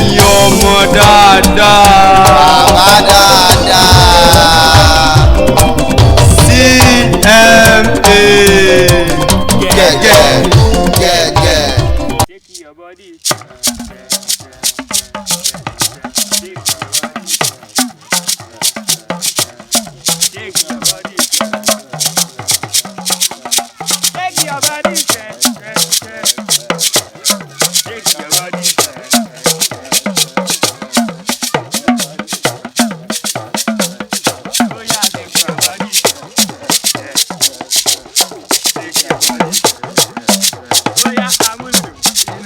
ẹ̀yin ọmọ dáadáa. Bàbá dáadáa. CMA. Gẹ́gẹ́. Take your body. Take your body. Take your body. Take your body. Oh yeah, take your body. Take your body. Oh yeah,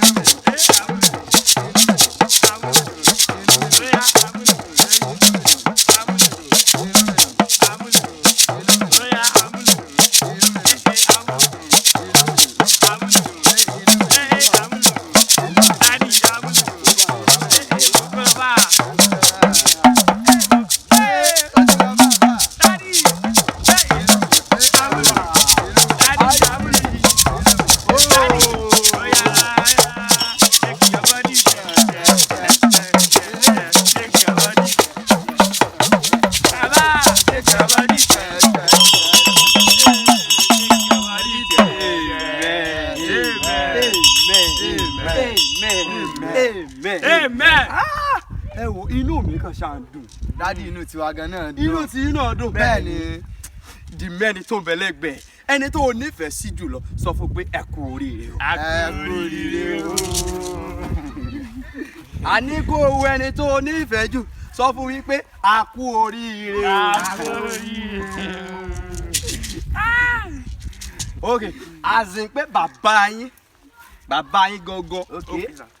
Amen. Ẹ wo inú mi kan ṣáà ń dùn. Dádì inú tiwa gan náà dùn. Inú ti inú ọdún. Bẹ́ẹ̀ ni. Di mẹ́ni tó ń bẹ lẹ́gbẹ̀ẹ́. Ẹni tó o nífẹ̀ẹ́ sí jùlọ sọ fún pé ẹ kú oríire o. Ẹ kú oríire o. Àní kó o wo ẹni tó o nífẹ̀ẹ́ jù sọ fún wí pé a kú oríire o. Okay, àzìn pé bàbá yín gangan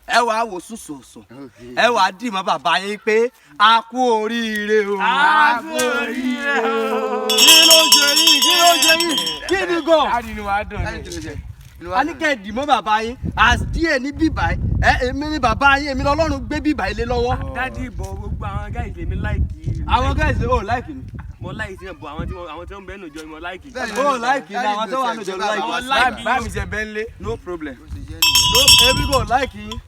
ẹ wàá wò sùsùsù ẹ wàá dì mọ́ bàbá yín pé a kú oríire o. A kú oríire o. Kí ló ṣe yín kí ni gan. Dáàdi ni wàá dùn ní. A ní kẹ́ ẹ dì mọ́ bàbá yín as díẹ̀ ní bíbá èmi ni bàbá yín èmi lọ́lọ́run gbé bíbá ilé lọ́wọ́. Dáàdi ìbọn gbogbo àwọn gáàsì lèmi láìkì. Àwọn gáàsì ò láìkì ni. Mo láìkì sí ẹ̀bùn àwọn tí wọ́n bẹ́ẹ̀ nù jọ mo láìkì. Ó láìkì ni àwọn tó wà nù jọ láìkì. Bá mi ṣe bẹ́ẹ̀ lé. No problem. No, ebi go like you.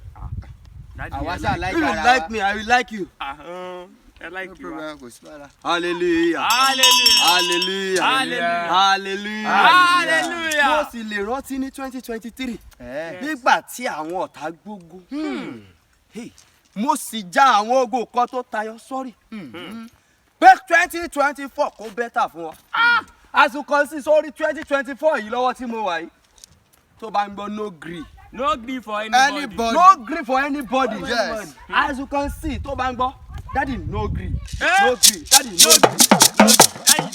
Àwa ṣáà like If you ara like wa. me, I will like you. I like you. Kò sí wàhálà. Hallelujah. Hallelujah. Hallelujah. Hallelujah. Hallelujah. Hallelujah. Mo sì lè rántí ní 2023 nígbà tí àwọn ọ̀tá gbógun. Mo sì já àwọn ogun kan tó tayọ sọ́rí. Pé 2024 kó bẹ́tà fún wa. Àsùkò sí sórí 2024 yìí lọ́wọ́ tí mo wà yìí. Tó bá ń gbọ́ no gree. No gree for anybody. No gree for anybody. Yes. As you can see, tó bá ń gbọ́, daddy no gree. Eh? No gree. Daddy no gree.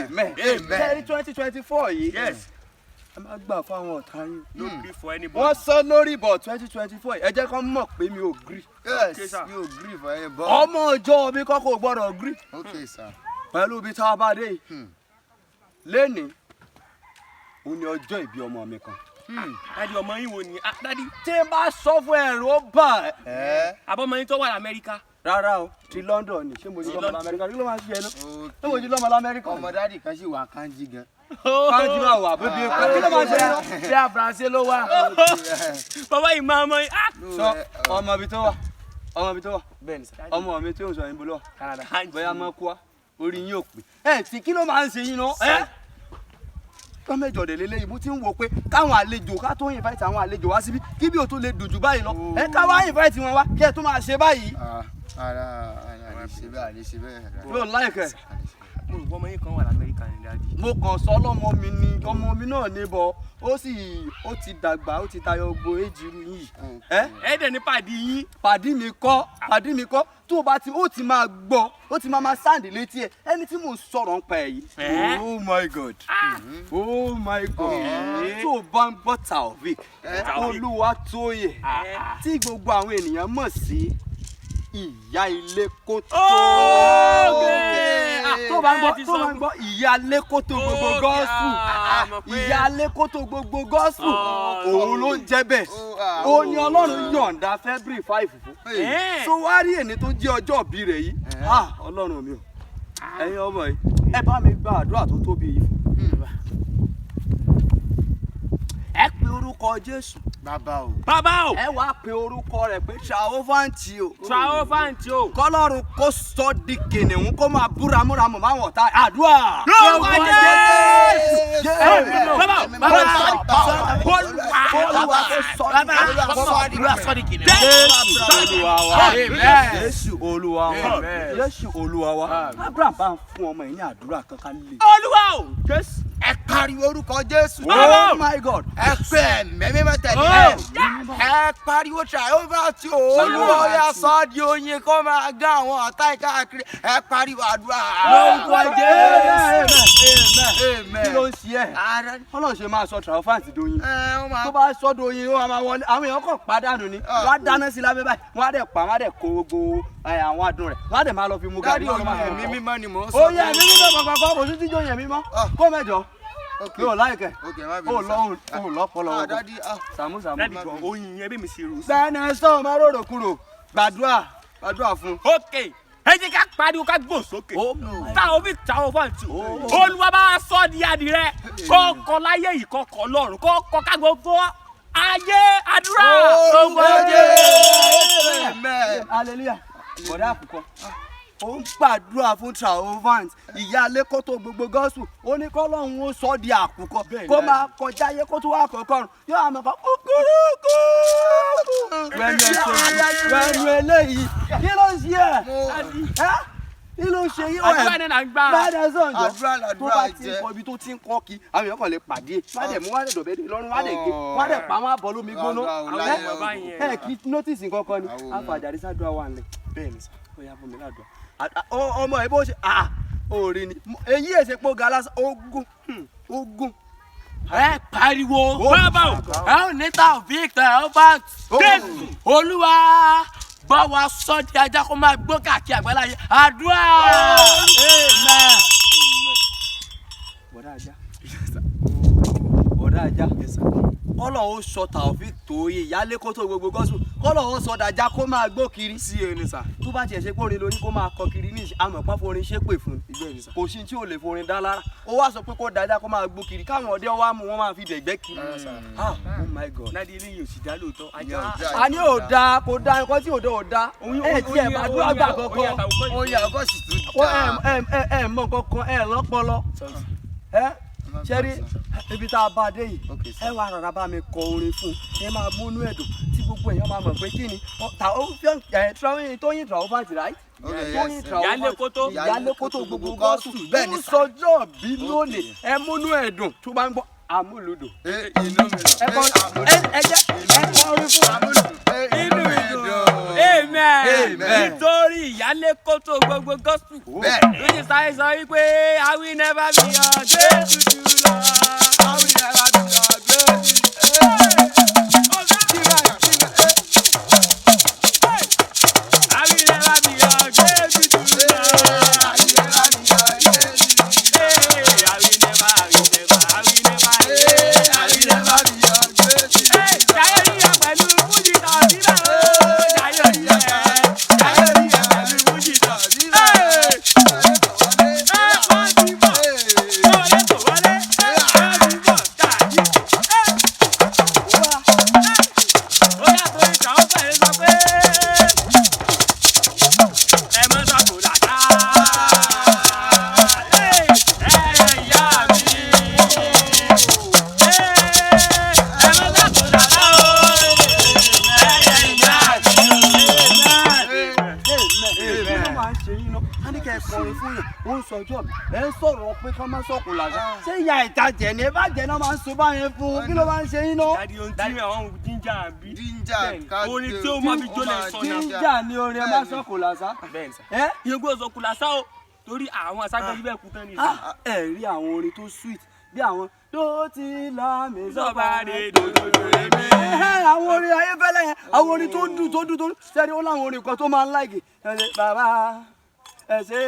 Amen. 2024 yìí. Yes. Ẹ máa gbà fáwọn ọ̀tá yín. No gree for anybody. Wọ́n sọ lórí ìbọ̀ 2024 ẹ jẹ́ kó mọ̀ pé mi ò gree. Yes, you agree for anybody. Ọmọ ọjọ́ mi kọ́kọ́ gbọ́dọ̀ gree. Okay, sir. Pẹ̀lú ibi tá a bá dé yìí. Lénìí, òun ni ọjọ́ ìbí ọmọ mi kan. Dáàdi ọmọ yín wo ni? Dáàdi. Tí n bá sọ fún ẹ̀rù ó bà ẹ́. Àbọ̀mọ yín tó wà l'Amẹ́ríkà. Rárá o, ti London ni. Ṣé mo jí lọ́mọ l'Amẹ́ríkà? Kí ló máa ń ṣe ẹnu? Ṣé mo jí lọ́mọ l'Amẹ́ríkà? Ọmọ dádì kan sì wà kánjí gan. Káàdì máa wà bébí ẹ̀kọ́. Kí ló máa ń ṣe ẹnu? Ṣé àbúrásẹ́ ló wà? Bàbá yìí máa mọ Sọ ọmọ ibi tó wà. Ọmọ ibi tó wà. Bẹ́ẹ̀ni sir. Ọmọ mi tí ò ń sọ yín bolo. Canada. Bóyá mọ́ kú wa. Orí yín ò pé. Ẹ tí kí ló máa ń ṣe yín náà? Kọ́ mẹ́jọ dẹ̀ lélẹ́yìn mo ti ń wo pé káwọn àlejò ká tó invite àwọn àlejò wá síbí kí bí o tó lè dùn jù báyìí lọ. Ẹ ká wá invite wọn wá kí ẹ tó máa ṣe báyìí. Ara àlè ṣe bẹ́ẹ̀. Yóò láìkẹ́. Mo rò pé ọmọ yín kan wà l'Amẹ́ríkà ni dáàdi. Mo kàn sọ lọ́mọ mi ni ọmọ mi náà ní bọ̀ ó ti dàgbà ó ti tayọ gbogbo èjì irú yìí. Ẹ dẹ̀ ní pàdé yín. Pàdí mi kọ́ tó bá ti ó ti máa gbọ́ ó ti máa sáǹdì létí ẹ ẹni tí mò ń sọ̀rọ̀ ń pa ẹ̀ yìí. Oh my God. Oh my God. Tó o bá ń gbọ́ Taofik Oluwatoyin tí gbogbo àwọn ènìyàn mọ̀ sí ìyá ilé kó tó. tó bá ń gbọ́ ìyá lẹ́kọ̀tò gbogbo gospel ìyá lẹ́kọ̀tò gbogbo gospel òun ló ń jẹ́ bẹ́ẹ̀ ó ní Ọlọ́run yọ̀ǹda February 5 fún so wá rí ẹni tó jẹ́ ọjọ́ ìbí rẹ̀ yìí Ọlọ́run mi ò ẹ̀yin ọmọ yìí ẹ bá mi gba àdúrà tó tóbi yìí fún ẹ pe orúkọ Jésù bàbá o ẹ wá pe orúkọ rẹ̀ pé Traovanti o kọ́lọ́run kó sọ di kìnìún kó máa búramúramù máwọn ọ̀tá àdúrà lórúkọ Jésù Jésù Olúwa wa Abraham bá ń fún ọmọ yìí ní àdúrà kankan lè Olúwa o Jésù ẹ pariwo orúkọ Jésù. Oh my God. ẹ pè mẹ́mí tẹ̀lé ẹ pariwo Traovanti o. Olúwa yà sọ di oyin kó máa gá àwọn ọ̀tá ìkáàkiri ẹ pariwo àdúrà. lórúkọ Jésù. kí ló ń ṣe ẹ́ Ọlọ́run ṣe máa sọ Traovanti doyin tó bá sọ doyin ó máa wọlé àwọn èèyàn kàn pàdánù ni wọ́n á dáná sí lábẹ́ báyìí wọ́n á dẹ̀ pa wọ́n á dẹ̀ kó gbogbo àwọn adùn rẹ̀ wọ́n á dẹ̀ máa lọ fi mu gàrí. ẹ̀mí mímọ́ ni mò ń sọ. ó yẹ ẹ̀mí mímọ́ kankan kò sí tíjọ́ yẹn mímọ́ kó mẹ́jọ. Yóò láìkẹ́. Ó lọ́pọ̀lọ́. Sàmú. Oyin yẹn bí mi ṣe rò sí. Bẹ́ẹ̀ni sọ ma rorò kúrò. Gbàdúrà fún. Ok, ẹ jẹ́ ká pariwo ká gbò sókè. Táwọn bí Traovanti Olúwa bá sọ di adìrẹ kọ́kọ́ láyé yìí kọ́kọ́ lọ́run kọ́kọ́ ká gbogbo ayé àdúrà. Hallelujah. Bọ̀dá àkùkọ. Ó ń gbàdúrà fún Traovanti ìyá lẹ́kọ̀tò gbogbo gospel ó ní kọ́lọ́hún ó sọ di àkùkọ kó máa kọjá ayé kó tó wá kọ̀ọ̀kan yóò àmọ́ kan kúkúrúkú. Wẹ́nu eléyìí kí ló ń ṣe ẹ́ kí ló ń ṣe yí wọ́n àdúrà náà ń gbà. bẹ́ẹ̀ sọ̀njọ́ tó bá ti ń kọ ibi tó ti ń kọ́ kí àwọn èèyàn kàn lè pàdé wọ́n á dẹ̀ mú wọ́n á dẹ̀ dọ̀bẹ́ dé lọ́rùn wọ́n á dẹ̀ gé wọ́n á dẹ̀ pa wọ́n á bọ́ lómi gbóná ẹ̀ kí nọ́tìsì nǹkan ni àfàjàdé sádùá wà nílẹ̀ bẹ́ẹ̀ ni sá ó yá fún mi ládùá ọmọ ẹ bó ṣe orí ni èyí èsè pé galasa ogun. ẹ pariwo bàbá o ẹ ò ní ta Victor ọba Jésù Olúwa bá wa sọ di ajá kó máa gbó káàkiri àgbáláyé àdúrà. Amen. Bọ̀dá ajá kọ́lọ̀ ó sọ Taofik tóye ìyálé kó tó gbogbo gọ́sùn kọ́lọ̀ ó sọ dàjà kó máa gbó kiri sí ẹni sà tó bá tiẹ̀ ṣe pé orin lóní kó máa kọ kiri ní àmọ̀pá forin ṣépè fún kò sí tí ò lè forin dá lára ó wá sọ pé kó dàjà kó máa gbó kiri káwọn ọdẹ wá mú wọn máa fi dẹ̀gbẹ́ kiri. Oh my God. Nádìí eléyìí ò sì dá lóòótọ́ ajá. a ní ò da kò da nǹkan tí ò da ò da ẹ tí ẹ bá dúró àgbà kankan ẹ mọ kankan ẹ lọ́pọlọ ṣẹ́rí ibi tá a bá dé yìí ẹ wá rárá bá mi kọ orin fún ẹ máa múnú ẹ̀dùn tí gbogbo èèyàn máa mọ̀ pé kí ni Tóyìn Traovanti right Tóyìn Traovanti ìyálé kótó gbogbo gọ́ọ̀sù bẹ́ẹ̀ ni sọjọ́ bí lónìí ẹ múnú ẹ̀dùn tó bá ń gbọ́ amúlùdùn ẹ kọ orin fún amúlùdùn inú mi dùn. Amen. Nítorí ìyálé kótó gbogbo gospel. Ló ti sáré sọ wípé I will never be your Jésù jùlọ. I will never be your Jésù. I will never be your Jésù jùlọ. I will never be your Jésù. I will never be your Jésù. Jayé rí ẹ pẹ̀lú fújì tọ̀ sílẹ̀ o. Jayé rí ẹ pẹ̀lú fújì tọ̀ sílẹ̀. Wọ́n ti bọ̀, wọlé kò wọlé, wọ́n ti bọ̀ káàdì. Ó yàtọ̀ ìtàn ó fẹ́ẹ́ sọ pé ẹ mọ́ sọ́kò làtà. Ìyá mi. Kọrin fún yàn ó ń sọjọ́ mi ẹ ń sọ̀rọ̀ pé ká má sọ̀kò làjà ṣé ìyá ìtajẹ̀ ni ẹ bá jẹ náà máa ń so báyẹn fún kí ló máa ń ṣe yín náà. Dàdí ohun tí àwọn jíjà bí. Jíjà ká orin tí ó máa fi jólẹ̀ sọ náà. jíjà ni orin ẹ má sọ̀kò làjà. Bẹ́ẹ̀ ni sà. Ìyẹn gbọ́dọ̀ sọ̀kò làṣà o torí àwọn aṣáájú bẹ́ẹ̀ kú tán ní ìsìn. ẹ rí àwọn orin tó sweet bí àwọn tó ti là mí sọ́ba de dòdòdò èmi. àwọn orin ayéfẹ́lẹ́ yẹn àwọn orin tó dùn sẹ́ni ó láwọn orin kan tó máa ń láìkì ẹ ṣe bàbá ẹ ṣe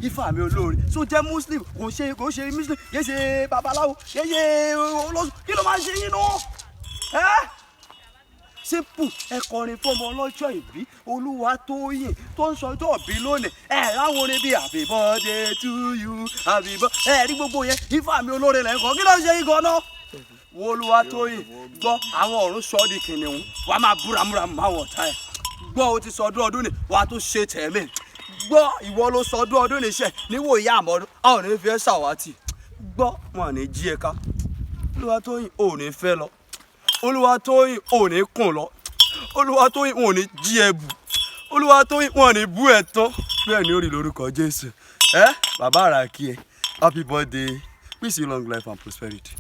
Ifá mi olóore so jẹ́ muslim kò ṣe muslim kì í ṣe babaláwo kì í ṣe olóṣù kí ló máa ṣe yín náà simple ẹ kọrin fọmọ ọlọ́jọ́ ìbí Olúwatóyìn tó ń sọjọ́ ìbí lónìí ráwọn orin bíi happy birthday to you happy birthday rí gbogbo yẹn Ifá mi olóore lẹ́kọ̀ọ́ kí ló ń ṣe yín gan-an wo Olúwatóyìn gbọ́ àwọn ọ̀run sọ ọ́ di kìnìún wàá máa búramúramù máwọn ọ̀tá ẹ̀ gbọ́ o ti sọdún ọdún ni wàá tó ṣe tẹ̀mí gbọ́ ìwọ ló sọdún ọdún níṣẹ́ níwò ìyá àmọ́dún a ò ní fi ẹ́ ṣàwátì gbọ́ wọn ò ní jí ẹ ká Olúwatóyìn ò ní fẹ́ lọ Olúwatóyìn ò ní kùn lọ Olúwatóyìn wọn ò ní jí ẹ bù Olúwatóyìn wọn ò ní bú ẹ tán bẹ́ẹ̀ ni ó rí lórúkọ Jésù bàbá àràkí ẹ happy birthday peace long life and prosperity.